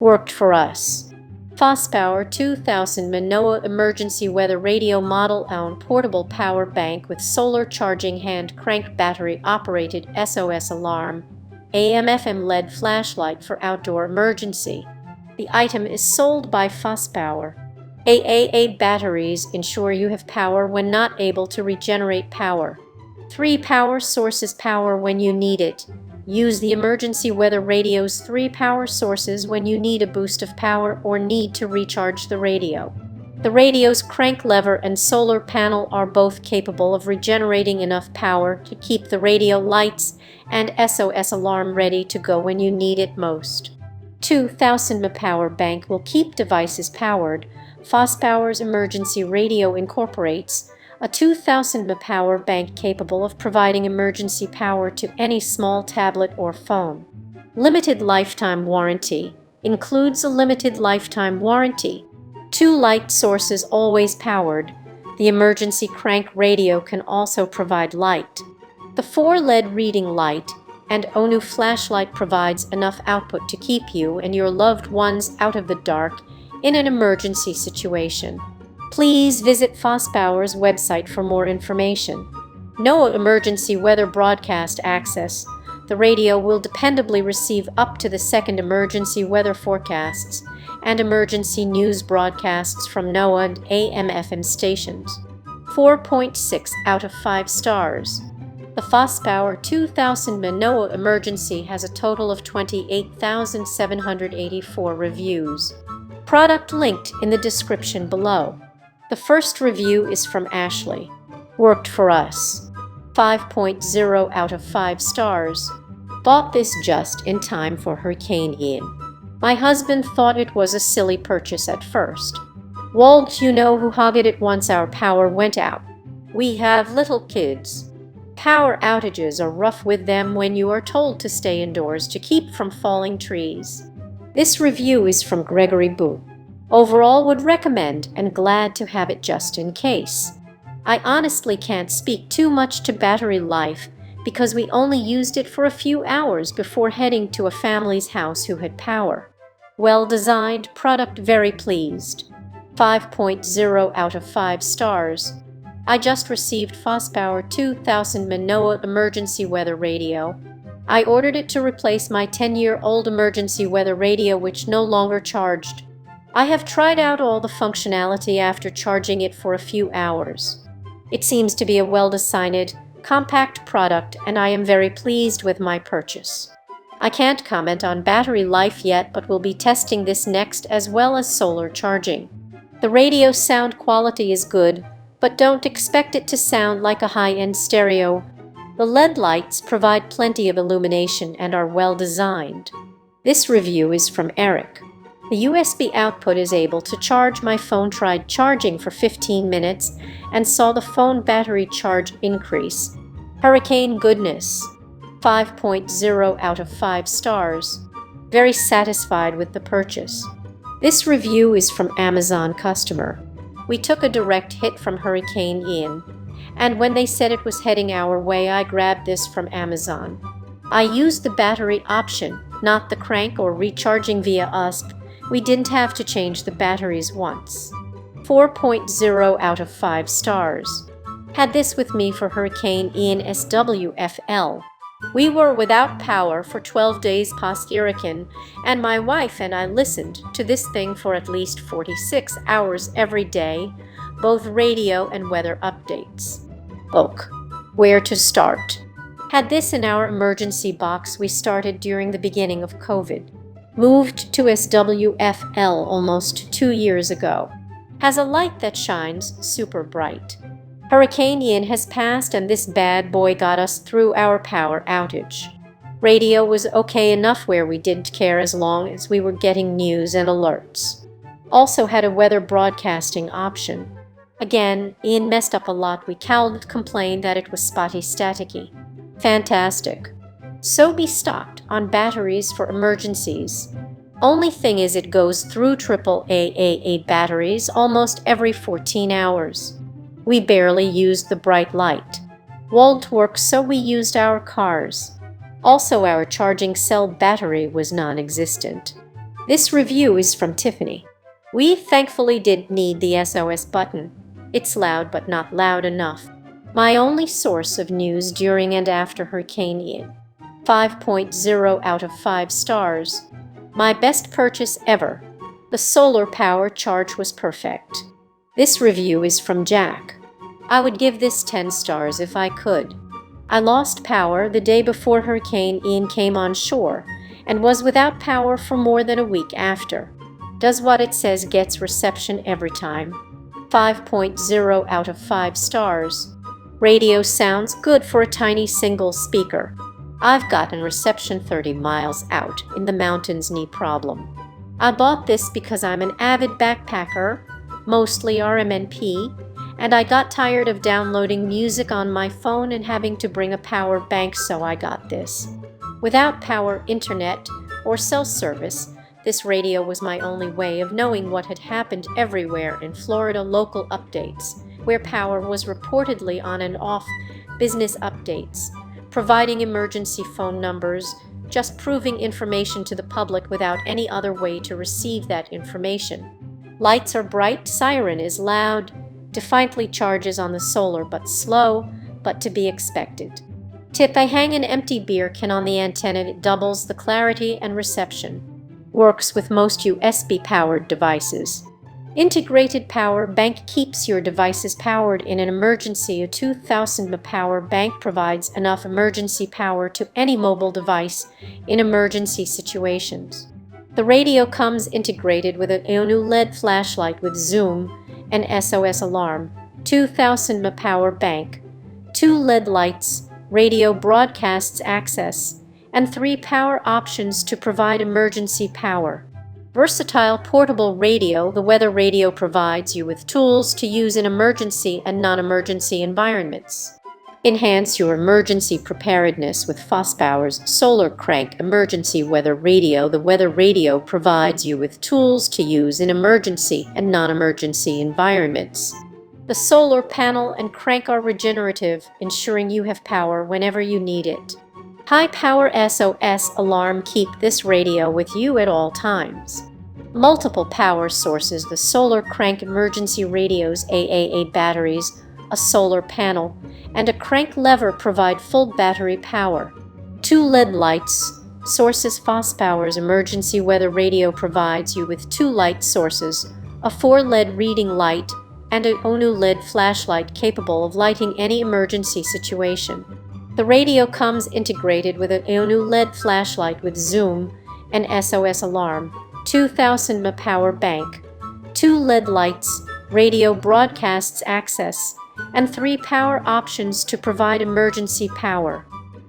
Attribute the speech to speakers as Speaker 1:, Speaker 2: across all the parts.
Speaker 1: Worked for us. FosPower 2000mAh NOAA Emergency Weather Radio Model on Portable Power Bank with Solar Charging Hand Crank Battery Operated SOS Alarm AM/FM LED Flashlight for Outdoor Emergency. The item is sold by FosPower. AAA batteries ensure you have power when not able to regenerate power. 3 power sources power when you need it. Use the emergency weather radio's 3 power sources when you need a boost of power or need to recharge the radio. The radio's crank lever and solar panel are both capable of regenerating enough power to keep the radio lights and SOS alarm ready to go when you need it most. 2000mAh power bank will keep devices powered. FosPower's emergency radio incorporates a 2000mAh power bank capable of providing emergency power to any small tablet or phone. Limited lifetime warranty includes a limited lifetime warranty. 2 light sources always powered. The emergency crank radio can also provide light. The 4 LED reading light and ONU flashlight provides enough output to keep you and your loved ones out of the dark in an emergency situation. Please visit FosPower's website for more information. NOAA Emergency Weather Broadcast Access. The radio will dependably receive up to the second emergency weather forecasts and emergency news broadcasts from NOAA and AM/FM stations. 4.6 out of 5 stars. The FosPower 2000mAh NOAA Emergency has a total of 28,784 reviews. Product linked in the description below. The first review is from Ashley. Worked for us. 5.0 out of 5 stars. Bought this just in time for Hurricane Ian. My husband thought it was a silly purchase at first. Walt, you know who hugged it once our power went out. We have little kids. Power outages are rough with them when you are told to stay indoors to keep from falling trees. This review is from Gregory Boo. Overall would recommend and glad to have it just in case. I honestly can't speak too much to battery life because we only used it for a few hours before heading to a family's house who had power. Well designed product, very pleased. 5.0 out of 5 stars. I just received FosPower 2000mAh NOAA Emergency Weather Radio. I ordered it to replace my 10-year-old emergency weather radio which no longer charged. I have tried out all the functionality after charging it for a few hours. It seems to be a well-designed, compact product and I am very pleased with my purchase. I can't comment on battery life yet but will be testing this next as well as solar charging. The radio sound quality is good, but don't expect it to sound like a high-end stereo. The LED lights provide plenty of illumination and are well designed. This review is from Eric. The USB output is able to charge my phone. Tried charging for 15 minutes and saw the phone battery charge increase. Hurricane goodness. 5.0 out of 5 stars. Very satisfied with the purchase. This review is from Amazon customer. We took a direct hit from Hurricane Ian, and when they said it was heading our way, I grabbed this from Amazon. I used the battery option, not the crank or recharging via USB. We didn't have to change the batteries once. 4.0 out of 5 stars. Had this with me for Hurricane Ian SWFL. We were without power for 12 days past hurricane, and my wife and I listened to this thing for at least 46 hours every day, both radio and weather updates. Book. Where to start? Had this in our emergency box we started during the beginning of COVID. Moved to SWFL almost 2 years ago. Has a light that shines super bright. Hurricane Ian has passed and this bad boy got us through our power outage. Radio was okay enough where we didn't care as long as we were getting news and alerts. Also had a weather broadcasting option. Again, Ian messed up a lot. We complained that it was spotty staticky. Fantastic. So be stocked on batteries for emergencies. Only thing is it goes through AAA batteries almost every 14 hours. We barely used the bright light. Won't work, so we used our cars. Also, our charging cell battery was non-existent. This review is from Tiffany. We thankfully did need the SOS button. It's loud but not loud enough. My only source of news during and after Hurricane Ian. 5.0 out of 5 stars. My best purchase ever. The solar power charge was perfect. This review is from Jack. I would give this 10 stars if I could. I lost power the day before Hurricane Ian came on shore and was without power for more than a week after. Does what it says, gets reception every time. 5.0 out of 5 stars. Radio sounds good for a tiny single speaker. I've gotten reception 30 miles out in the mountains, no problem. I bought this because I'm an avid backpacker, mostly RMNP, and I got tired of downloading music on my phone and having to bring a power bank, so I got this. Without power, internet, or cell service, this radio was my only way of knowing what had happened everywhere in Florida. Local updates, where power was reportedly on and off, business updates, providing emergency phone numbers, just proving information to the public without any other way to receive that information. Lights are bright, siren is loud, defiantly charges on the solar but slow, but to be expected. Tip: I hang an empty beer can on the antenna. It doubles the clarity and reception. Works with most USB-powered devices. Integrated power bank keeps your devices powered in an emergency. A 2000 mAh power bank provides enough emergency power to any mobile device in emergency situations. The radio comes integrated with a new LED flashlight with zoom, an SOS alarm, 2000 mAh power bank, 2 LED lights, radio broadcasts access, and 3 power options to provide emergency power. Versatile portable radio. The weather radio provides you with tools to use in emergency and non-emergency environments. Enhance your emergency preparedness with FosPower's Solar Crank Emergency Weather Radio. The weather radio provides you with tools to use in emergency and non-emergency environments. The solar panel and crank are regenerative, ensuring you have power whenever you need it. High power SOS alarm. Keep this radio with you at all times. Multiple power sources. The Solar Crank Emergency Radio's AAA batteries, a solar panel, and a crank lever provide full battery power. 2 LED lights sources. FosPower's Emergency Weather Radio provides you with 2 light sources, a 4 LED reading light, and a new LED flashlight capable of lighting any emergency situation. The radio comes integrated with a new LED flashlight with zoom, an SOS alarm, 2000 mAh power bank, 2 LED lights, radio broadcasts access, and 3 power options to provide emergency power.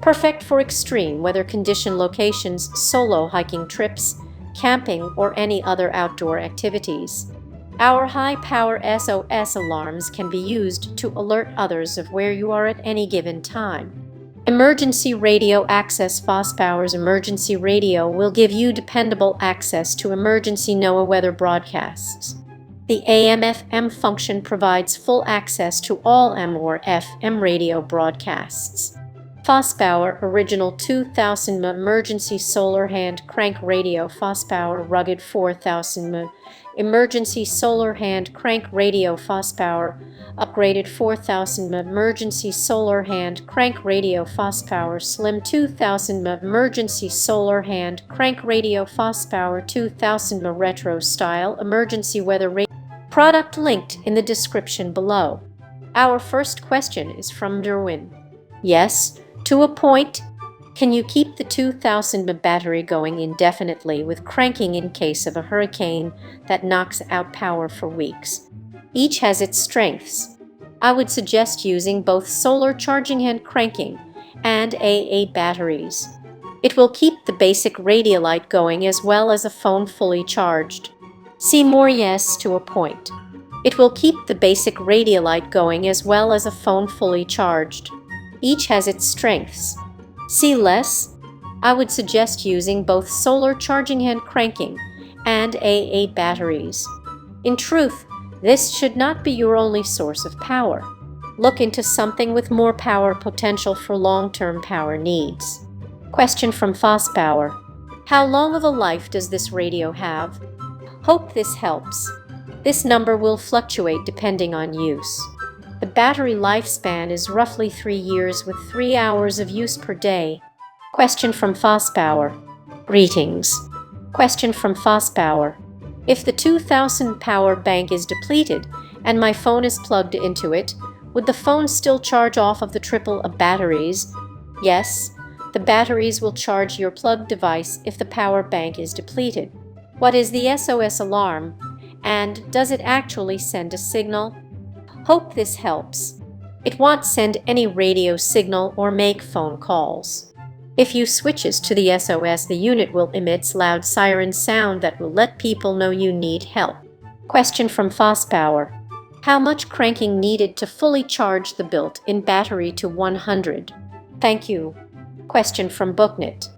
Speaker 1: Perfect for extreme weather condition locations, solo hiking trips, camping, or any other outdoor activities. Our high-power SOS alarms can be used to alert others of where you are at any given time. Emergency radio access. FosPower's emergency radio will give you dependable access to emergency NOAA weather broadcasts. The AM/FM function provides full access to all AM or FM radio broadcasts. FosPower Original 2000 mAh Emergency Solar Hand Crank Radio. FosPower Rugged 4000 mAh Emergency Solar Hand Crank Radio. FosPower Upgraded 4000 mAh Emergency Solar Hand Crank Radio. FosPower Slim 2000 mAh Emergency Solar Hand Crank Radio. FosPower 2000 mAh Retro Style Emergency Weather Radio. Product linked in the description below. Our first question is from Derwin. Yes, to a point. Can you keep the 2000 mAh battery going indefinitely with cranking in case of a hurricane that knocks out power for weeks? Each has its strengths. I would suggest using both solar charging and cranking and AA batteries. It will keep the basic radiolite going as well as a phone fully charged. See more. Yes, to a point. It will keep the basic radiolite going as well as a phone fully charged. Each has its strengths. See less. I would suggest using both solar charging and cranking and AA batteries. In truth, this should not be your only source of power. Look into something with more power potential for long-term power needs. Question from FosPower. How long of a life does this radio have? Hope this helps. This number will fluctuate depending on use. The battery lifespan is roughly 3 years with 3 hours of use per day. Question from FosPower. Greetings. Question from FosPower. If the 2000 power bank is depleted and my phone is plugged into it, would the phone still charge off of the triple of batteries? Yes, the batteries will charge your plugged device if the power bank is depleted. What is the SOS alarm? And does it actually send a signal? Hope this helps. It won't send any radio signal or make phone calls. If you switches to the SOS, the unit will emit loud siren sound that will let people know you need help. Question from FosPower. How much cranking needed to fully charge the built-in battery to 100? Thank you. Question from Booknet.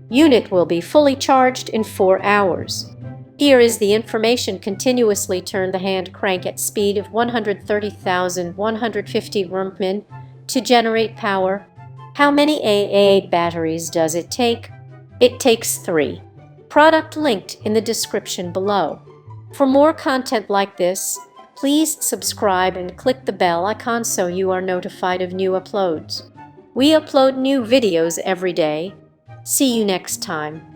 Speaker 1: Unit will be fully charged in 4 hours. Here is the information. Continuously turn the hand crank at speed of 130,150 rpm to generate power. How many AA batteries does it take? It takes 3. Product linked in the description below. For more content like this, please subscribe and click the bell icon so you are notified of new uploads. We upload new videos every day. See you next time.